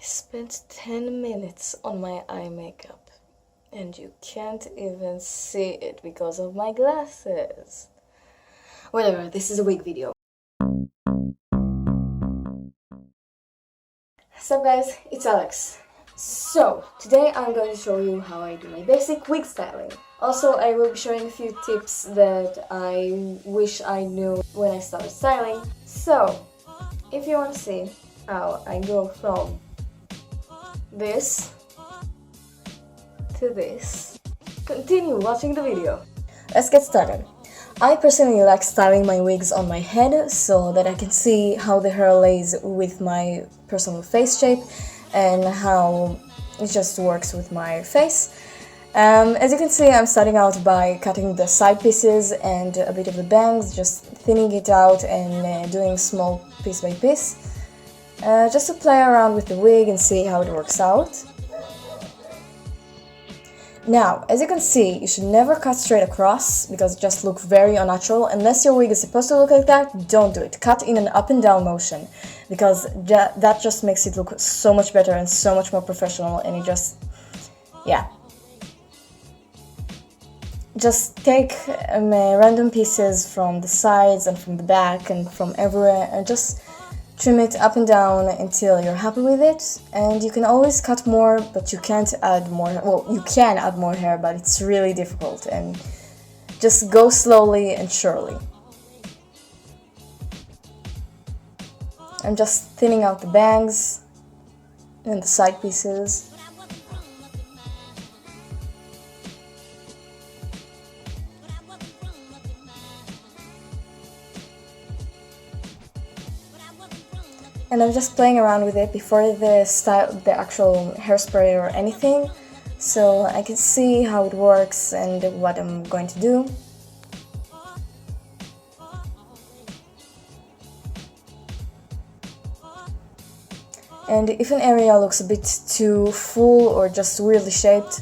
spent 10 minutes on my eye makeup and you can't even see it because of my glasses. Whatever, this is a wig video. What's up guys, it's Alex. So, today I'm going to show you how I do my basic wig styling. Also, I will be showing a few tips that I wish I knew when I started styling. So, if you want to see how I go from this to this, continue watching the video. Let's get started. I personally like styling my wigs on my head so that I can see how the hair lays with my personal face shape and how it just works with my face. As you can see, I'm starting out by cutting the side pieces and a bit of the bangs, just thinning it out and doing small piece by piece, just to play around with the wig and see how it works out. Now, as you can see, you should never cut straight across because it just looks very unnatural. Unless your wig is supposed to look like that, don't do it. Cut in an up and down motion because that just makes it look so much better and so much more professional, and it just, yeah. Just take random pieces from the sides and from the back and from everywhere and just trim it up and down until you're happy with it. And you can always cut more, but you can't add more. Well, you can add more hair, but it's really difficult, and just go slowly and surely. I'm just thinning out the bangs and the side pieces. And I'm just playing around with it before the actual hairspray or anything, so I can see how it works and what I'm going to do. And if an area looks a bit too full or just weirdly shaped,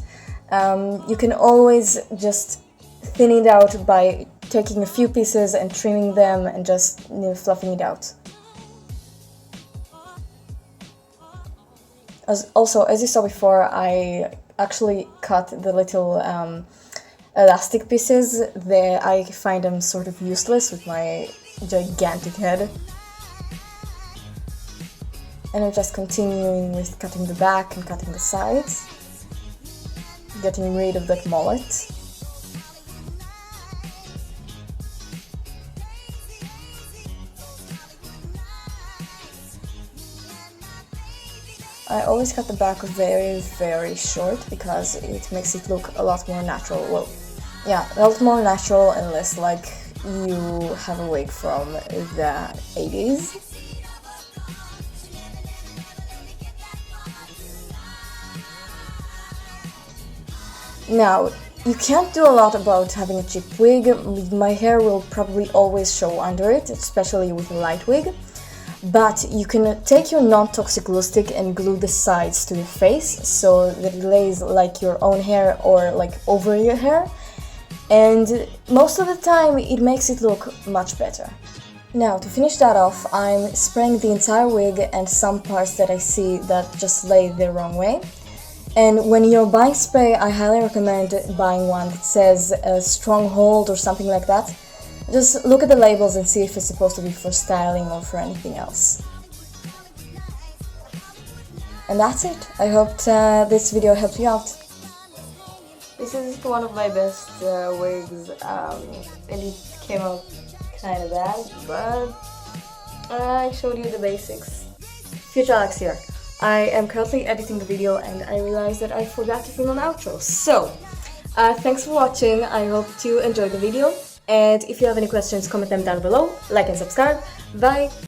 you can always just thin it out by taking a few pieces and trimming them and just fluffing it out. Also, as you saw before, I actually cut the little elastic pieces. I find them sort of useless with my gigantic head. And I'm just continuing with cutting the back and cutting the sides, getting rid of that mullet. I always cut the back very, very short because it makes it look a lot more natural. Well, yeah, a lot more natural and less like you have a wig from the 80s. Now, you can't do a lot about having a cheap wig. My hair will probably always show under it, especially with a light wig. But you can take your non-toxic glue stick and glue the sides to your face so that it lays like your own hair or like over your hair, and most of the time it makes it look much better. Now, to finish that off, I'm spraying the entire wig and some parts that I see that just lay the wrong way. And when you're buying spray, I highly recommend buying one that says a stronghold or something like that. Just look at the labels and see if it's supposed to be for styling or for anything else. And that's it. I hope this video helped you out. This is one of my best wigs, and it came out kind of bad, but I showed you the basics. Future Alex here. I am currently editing the video and I realized that I forgot to film an outro. So, thanks for watching. I hope you enjoyed the video. And if you have any questions, comment them down below, like and subscribe. Bye!